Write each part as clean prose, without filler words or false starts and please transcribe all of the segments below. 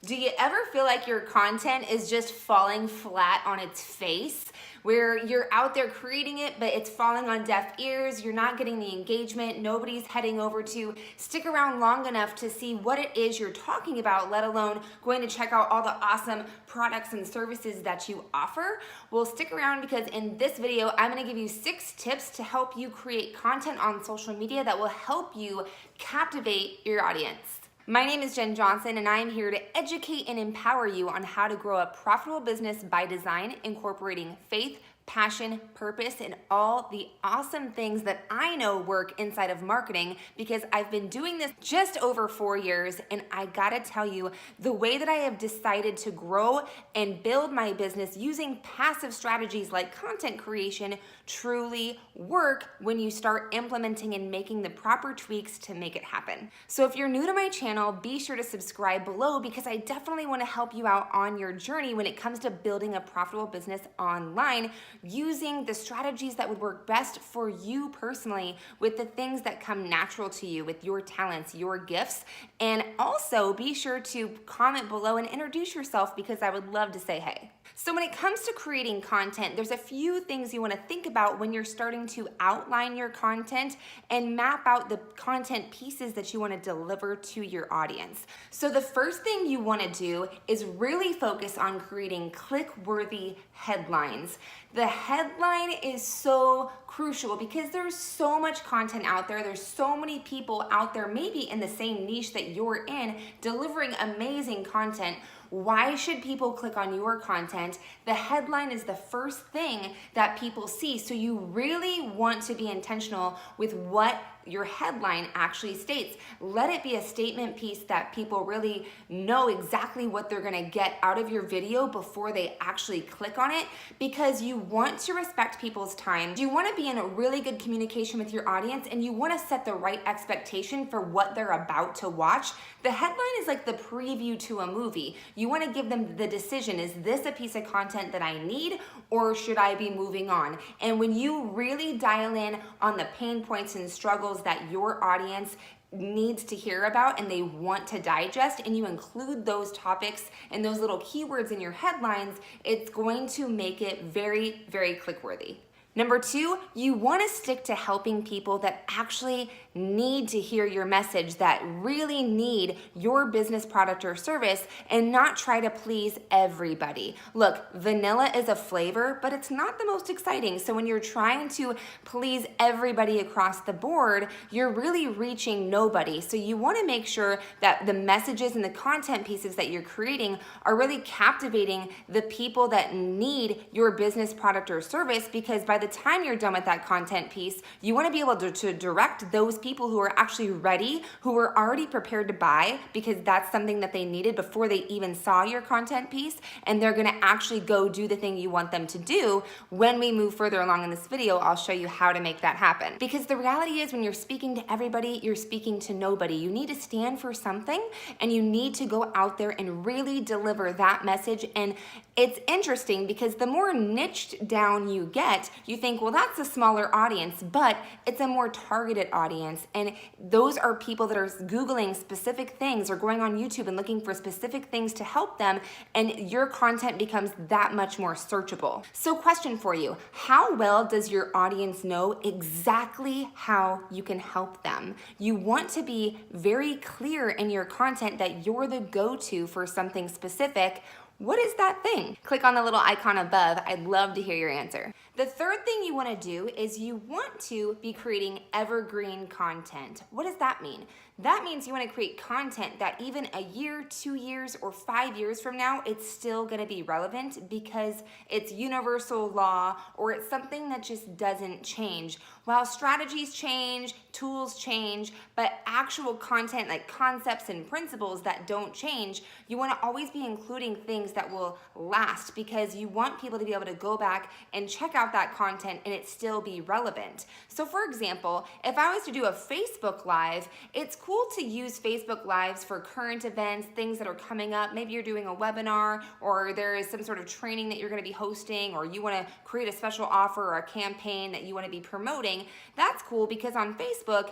Do you ever feel like your content is just falling flat on its face, where you're out there creating it, but it's falling on deaf ears, you're not getting the engagement, nobody's heading over to stick around long enough to see what it is you're talking about, let alone going to check out all the awesome products and services that you offer? Well, stick around because in this video, I'm gonna give you 6 tips to help you create content on social media that will help you captivate your audience. My name is Jen Johnson, and I am here to educate and empower you on how to grow a profitable business by design, incorporating faith, passion, purpose, and all the awesome things that I know work inside of marketing, because I've been doing this just over 4 years, and I gotta tell you, the way that I have decided to grow and build my business using passive strategies like content creation truly work when you start implementing and making the proper tweaks to make it happen. So if you're new to my channel, be sure to subscribe below, because I definitely want to help you out on your journey when it comes to building a profitable business online using the strategies that would work best for you personally, with the things that come natural to you, with your talents, your gifts. And also be sure to comment below and introduce yourself, because I would love to say hey. So when it comes to creating content, there's a few things you want to think about when you're starting to outline your content and map out the content pieces that you want to deliver to your audience. So the first thing you want to do is really focus on creating click-worthy headlines. The headline is so crucial because there's so much content out there. There's so many people out there, maybe in the same niche that you're in, delivering amazing content. Why should people click on your content? The headline is the first thing that people see. So you really want to be intentional with what your headline actually states. Let it be a statement piece that people really know exactly what they're gonna get out of your video before they actually click on it, because you want to respect people's time. You wanna be in a really good communication with your audience, and you wanna set the right expectation for what they're about to watch. The headline is like the preview to a movie. You wanna give them the decision, is this a piece of content that I need, or should I be moving on? And when you really dial in on the pain points and struggles that your audience needs to hear about and they want to digest, and you include those topics and those little keywords in your headlines, it's going to make it very, very click-worthy. Number 2, you want to stick to helping people that actually need to hear your message, that really need your business, product, or service, and not try to please everybody. Look, vanilla is a flavor, but it's not the most exciting. So when you're trying to please everybody across the board, you're really reaching nobody. So you want to make sure that the messages and the content pieces that you're creating are really captivating the people that need your business, product, or service, because by the time you're done with that content piece, you want to be able to direct those people who are actually ready, who are already prepared to buy, because that's something that they needed before they even saw your content piece, and they're going to actually go do the thing you want them to do. When we move further along in this video, I'll show you how to make that happen. Because the reality is, when you're speaking to everybody, you're speaking to nobody. You need to stand for something, and you need to go out there and really deliver that message. And it's interesting because the more niched down you get, you think, well, that's a smaller audience, but it's a more targeted audience. And those are people that are Googling specific things or going on YouTube and looking for specific things to help them. And your content becomes that much more searchable. So question for you, how well does your audience know exactly how you can help them? You want to be very clear in your content that you're the go-to for something specific. What is that thing? Click on the little icon above. I'd love to hear your answer. The third thing you want to do is you want to be creating evergreen content. What does that mean? That means you want to create content that even a year, 2 years, or 5 years from now, it's still going to be relevant, because it's universal law, or it's something that just doesn't change. While strategies change, tools change, but actual content like concepts and principles that don't change, you want to always be including things that will last, because you want people to be able to go back and check out that content and it still be relevant. So for example, if I was to do a Facebook Live, it's cool to use Facebook Lives for current events, things that are coming up. Maybe you're doing a webinar, or there is some sort of training that you're going to be hosting, or you want to create a special offer or a campaign that you want to be promoting. That's cool, because on Facebook,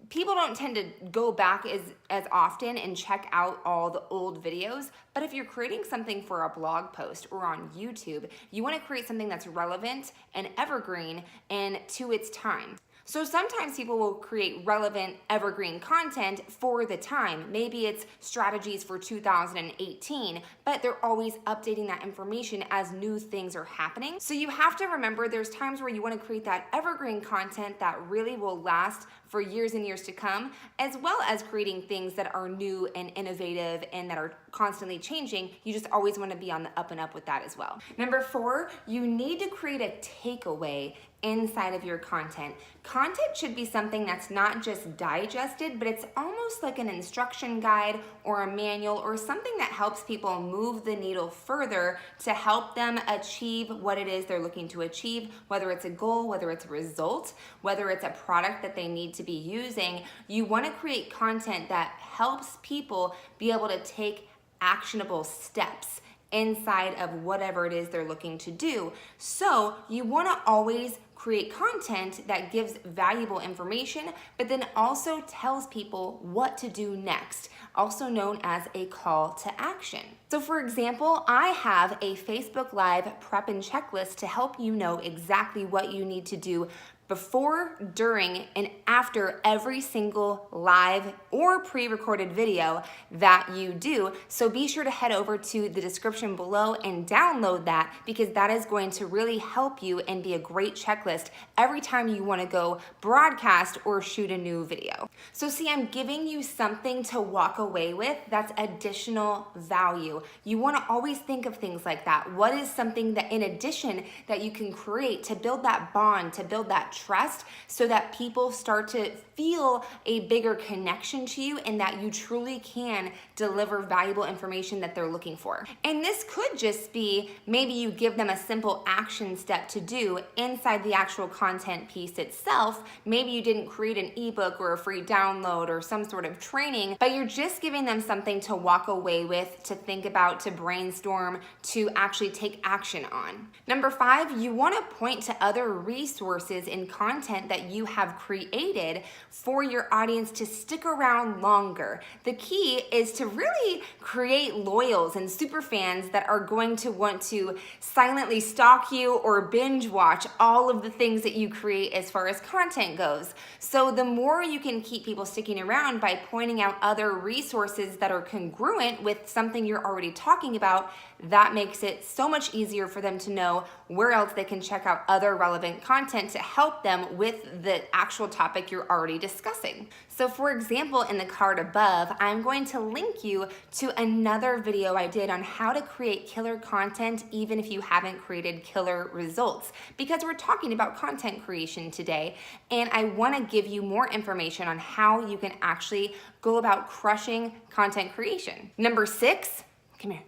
people don't tend to go back as often and check out all the old videos, but if you're creating something for a blog post or on YouTube, you want to create something that's relevant and evergreen and to its time. So sometimes people will create relevant evergreen content for the time. Maybe it's strategies for 2018, but they're always updating that information as new things are happening. So you have to remember there's times where you want to create that evergreen content that really will last for years and years to come, as well as creating things that are new and innovative and that are constantly changing. You just always want to be on the up and up with that as well. Number 4, you need to create a takeaway inside of your content. Content should be something that's not just digested, but it's almost like an instruction guide or a manual or something that helps people move the needle further to help them achieve what it is they're looking to achieve, whether it's a goal, whether it's a result, whether it's a product that they need to be using. You want to create content that helps people be able to take actionable steps inside of whatever it is they're looking to do. So you want to always create content that gives valuable information, but then also tells people what to do next, also known as a call to action. So for example, I have a Facebook Live prep and checklist to help you know exactly what you need to do before, during, and after every single live or pre-recorded video that you do. So be sure to head over to the description below and download that, because that is going to really help you and be a great checklist every time you want to go broadcast or shoot a new video. So see, I'm giving you something to walk away with that's additional value. You want to always think of things like that. What is something that in addition that you can create to build that bond, to build that trust, so that people start to feel a bigger connection to you and that you truly can deliver valuable information that they're looking for. And this could just be, maybe you give them a simple action step to do inside the actual content piece itself. Maybe you didn't create an ebook or a free download or some sort of training, but you're just giving them something to walk away with, to think about, to brainstorm, to actually take action on. Number 5, you want to point to other resources and content that you have created for your audience to stick around longer. The key is to really create loyals and super fans that are going to want to silently stalk you or binge watch all of the things that you create as far as content goes. So the more you can keep people sticking around by pointing out other resources that are congruent with something you're already talking about, that makes it so much easier for them to know where else they can check out other relevant content to help them with the actual topic you're already discussing. So for example, in the card above, I'm going to link you to another video I did on how to create killer content even if you haven't created killer results, because we're talking about content creation today, and I want to give you more information on how you can actually go about crushing content creation. Number 6, come here.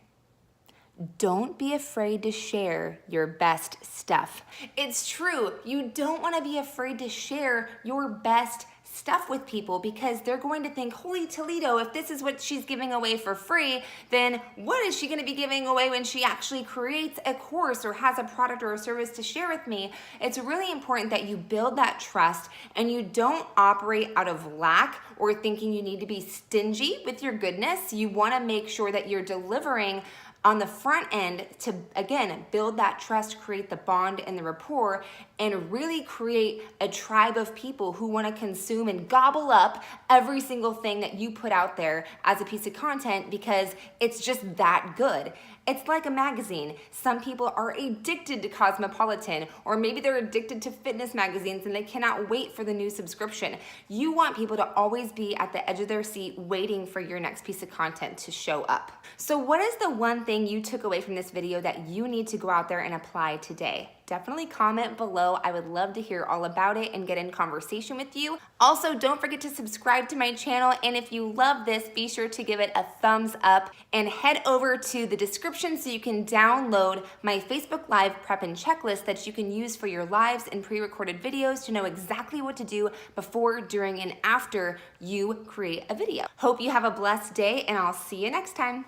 Don't be afraid to share your best stuff. It's true, you don't want to be afraid to share your best stuff with people, because they're going to think, holy Toledo, if this is what she's giving away for free, then what is she going to be giving away when she actually creates a course or has a product or a service to share with me? It's really important that you build that trust and you don't operate out of lack or thinking you need to be stingy with your goodness. You want to make sure that you're delivering on the front end to, again, build that trust, create the bond and the rapport, and really create a tribe of people who want to consume and gobble up every single thing that you put out there as a piece of content, because it's just that good. It's like a magazine. Some people are addicted to Cosmopolitan, or maybe they're addicted to fitness magazines and they cannot wait for the new subscription. You want people to always be at the edge of their seat waiting for your next piece of content to show up. So what is the one thing you took away from this video that you need to go out there and apply today? Definitely comment below. I would love to hear all about it and get in conversation with you. Also, don't forget to subscribe to my channel, and if you love this, be sure to give it a thumbs up and head over to the description so you can download my Facebook Live prep and checklist that you can use for your lives and pre-recorded videos to know exactly what to do before, during, and after you create a video. Hope you have a blessed day, and I'll see you next time.